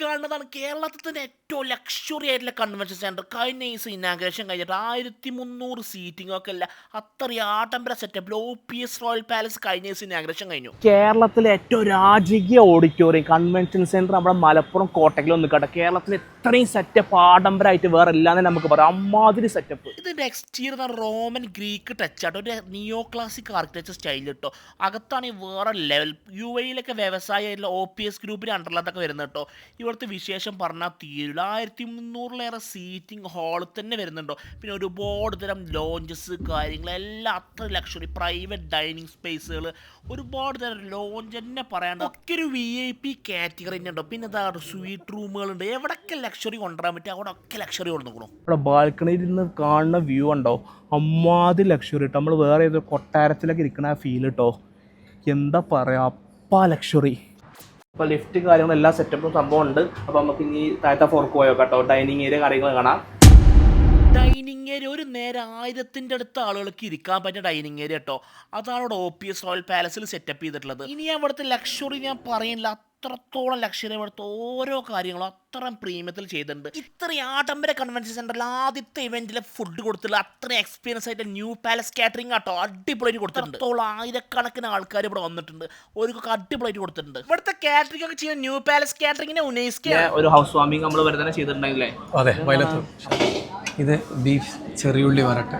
കാണുന്നതാണ് കേരളത്തിൽ തന്നെ ഏറ്റവും ലക്ഷറി ആയിട്ടുള്ള കൺവെൻഷൻ സെന്റർ. കഴിഞ്ഞ ദിവസം ഇനാഗ്രേഷൻ കഴിഞ്ഞിട്ട് 1300 സീറ്റിംഗ് ഒക്കെ അല്ല, അത്രയും ആഡംബര സെറ്റപ്പിൽ OPS റോയൽ പാലസ് കഴിഞ്ഞ ദിവസം ഇനാഗ്രേഷൻ കഴിഞ്ഞു. കേരളത്തിലെ ഏറ്റവും രാജകീയ ഓഡിറ്റോറിയം കൺവെൻഷൻ സെന്റർ നമ്മുടെ മലപ്പുറം കോട്ടയ്ക്കൽ ഒന്ന് കേട്ടോ. കേരളത്തിൽ ഇത്രയും സെറ്റപ്പ് ആഡംബരമായിട്ട് വേറെ ഇല്ലാന്ന് നമുക്ക് പറയാം. അമ്മാതിരി സെറ്റപ്പ്. ഇതിന്റെ എക്സ്റ്റീരിയർ റോമൻ ഗ്രീക്ക് ടച്ച് ആട്ടോ, ഒരു നിയോ ക്ലാസിക് ആർക്കിടെക്ചർ സ്റ്റൈൽ കേട്ടോ. അകത്താണെങ്കിൽ വേറെ ലെവൽ. UAE വ്യവസായമായിട്ടുള്ള OPS ഗ്രൂപ്പിന്റെ അണ്ടറിലത്തൊക്കെ വരുന്നത് കേട്ടോ. ഇവിടുത്തെ വിശേഷം പറഞ്ഞാൽ തീരില്ല. 1300-ലേറെ സീറ്റിംഗ് ഹാളിൽ തന്നെ വരുന്നുണ്ടോ. പിന്നെ ഒരുപാട് തരം ലോഞ്ചസ് കാര്യങ്ങളെല്ലാം അത്ര ലക്ഷറി പ്രൈവറ്റ് ഡൈനിങ് സ്പേസുകൾ, ഒരുപാട് തരം ലോഞ്ച് തന്നെ പറയാണ്ട് ഒക്കെ ഒരു VIP കാറ്റഗറി തന്നെ ഉണ്ടോ. പിന്നെ എന്താ സ്വീറ്റ് റൂമുകളുണ്ട്. എവിടെയൊക്കെ ലക്ഷറി കൊണ്ടുവരാൻ പറ്റും അവിടെ ഒക്കെ ലക്ഷറി കൊണ്ടുവന്നു. ഇവിടെ ബാൽക്കണിയിൽ നിന്ന് കാണുന്ന വ്യൂ ഉണ്ടോ, അമ്മാതിരി ലക്ഷറി കേട്ടോ. നമ്മൾ വേറെ ഏതോ കൊട്ടാരത്തിലൊക്കെ ഇരിക്കണ ഫീൽ കേട്ടോ. എന്താ പറയുക, അപ്പാ ലക്ഷറി. ഇപ്പോൾ ലിഫ്റ്റ് കാര്യങ്ങളെല്ലാം സെറ്റപ്പും സംഭവം ഉണ്ട്. അപ്പോൾ നമുക്ക് ഇനി താഴത്തെ ഫോർക്ക് പോയോ കേട്ടോ. ഡൈനിങ് ഏരിയ കാര്യങ്ങൾ കാണാം. ഡൈനിങ് ഏരിയ ഒരു നേരെ 1000-ന്റെ അടുത്ത ആളുകൾക്ക് ഇരിക്കാൻ പറ്റിയ ഡൈനിങ് ഏരിയ കേട്ടോ. അതാണ് ഇവിടെ OPS റോയൽ പാലസിൽ സെറ്റപ്പ് ചെയ്തിട്ടുള്ളത്. ഇനി അവിടുത്തെ ലക്ഷറി ഞാൻ പറയുന്നില്ല, അത്രത്തോളം ലക്ഷറി ഇവിടുത്തെ ഓരോ കാര്യങ്ങളും അത്രയും പ്രീമിയത്തിൽ ചെയ്തിട്ടുണ്ട്. ഇത്രയും ആഡംബര കൺവെൻഷൻ സെന്ററിൽ ആദ്യത്തെ ഇവന്റിലെ ഫുഡ് കൊടുത്തില്ല, അത്രയും എക്സ്പീരിയൻസ് ആയിട്ട് ന്യൂ പാലസ് കാറ്ററിംഗ് ആട്ടോ അടിപൊളിയായിട്ട് കൊടുത്തിട്ടുണ്ട്. അത്രത്തോളം ആയിരക്കണക്കിന് ആൾക്കാർ ഇവിടെ വന്നിട്ടുണ്ട്, ഓരോക്കെ അടിപൊളിയായിട്ട് കൊടുത്തിട്ടുണ്ട്. ഇവിടുത്തെ കാറ്ററിംഗ് ഒക്കെ ചെയ്യുന്ന ന്യൂ പാലസ് കാറ്ററിംഗിനെ ഉന്നയിക്കുക. ഒരു ഹൗസ് വാമിംഗ് നമ്മൾ വെറുതെ ചെയ്തിട്ടുണ്ടെങ്കിലേ. അതെ, വയലത്ത്. ഇത് ബീഫ് ചെറിയുള്ളി വരട്ടെ,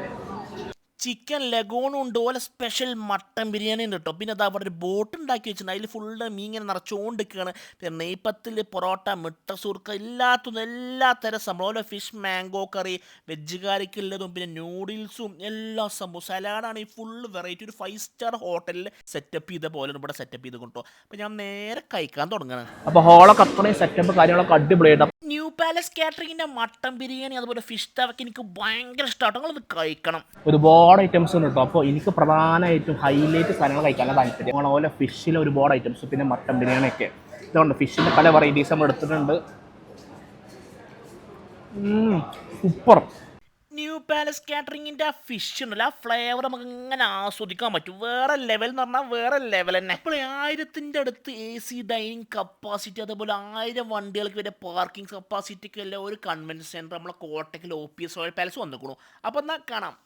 ചിക്കൻ ലഗോണും ഉണ്ട്, ഓലെ സ്പെഷ്യൽ മട്ടൻ ബിരിയാണി ഉണ്ട് കേട്ടോ. പിന്നെ അത് അവിടെ ഒരു ബോട്ട് ഉണ്ടാക്കി വെച്ചിട്ടുണ്ട്, അതിൽ ഫുള്ള് മീൻ ഇങ്ങനെ നിറച്ചുകൊണ്ടിരിക്കുകയാണ്. പിന്നെ നെയ്പ്പത്തിൽ പൊറോട്ട, മിട്ട സുർക്ക, എല്ലാ തരം സംഭവം. ഓരോ ഫിഷ് മാംഗോ കറി, വെജ് കറിക്കുള്ളതും പിന്നെ നൂഡിൽസും എല്ലാ സംഭവം. സലാഡാണ് ഈ ഫുള്ള് വെറൈറ്റി. ഒരു 5 സ്റ്റാർ ഹോട്ടലിൽ സെറ്റപ്പ് ചെയ്ത പോലെ ഇവിടെ സെറ്റപ്പ് ചെയ്ത് കൊണ്ടോ. അപ്പം ഞാൻ നേരെ കഴിക്കാൻ തുടങ്ങണം. അപ്പോൾ ഹോളൊക്കെ അത്രയും സെറ്റപ്പ് കാര്യങ്ങളൊക്കെ അടിപൊളിയായിട്ട്. ന്യൂ പാലസ് കാറ്ററിങ്ങിൻ്റെ മട്ടൻ ബിരിയാണി അതുപോലെ ഫിഷ് തവക്ക് എനിക്ക് ഭയങ്കര ഇഷ്ടമാട്ടോ. നിങ്ങളത് കഴിക്കണം. ഒരുപാട് ഐറ്റംസ് ഉണ്ട് കേട്ടോ. അപ്പോൾ എനിക്ക് പ്രധാനമായിട്ടും ഹൈലൈറ്റ് സാധനങ്ങൾ കഴിക്കാനുള്ള താല്പര്യം. അതുപോലെ ഫിഷിൽ ഒരുപാട് ഐറ്റംസ്, പിന്നെ മട്ടൻ ബിരിയാണി ഒക്കെ ഇതുകൊണ്ട് ഫിഷിൻ്റെ പല വെറൈറ്റീസ് നമ്മൾ എടുത്തിട്ടുണ്ട്. സൂപ്പർ. ന്യൂ പാലസ് കാറ്ററിങ്ങിൻ്റെ ആ ഫിഷ് ഉണ്ടല്ലോ, ആ ഫ്ലേവർ നമുക്ക് ഇങ്ങനെ ആസ്വദിക്കാൻ പറ്റും. വേറെ ലെവൽ എന്ന് പറഞ്ഞാൽ വേറെ ലെവൽ തന്നെ. അപ്പോൾ 1000-ന്റെ അടുത്ത് AC ഡൈനിങ് കപ്പാസിറ്റി, അതുപോലെ 1000 വണ്ടികൾക്ക് വരെ പാർക്കിംഗ് കപ്പാസിറ്റിക്ക് എല്ലാം ഒരു കൺവെൻഷൻ സെൻറ്റർ നമ്മളെ കോട്ടയ്ക്കൽ OPS റോയൽ പാലസ് വന്നിക്കണു. അപ്പോൾ എന്നാൽ കാണാം.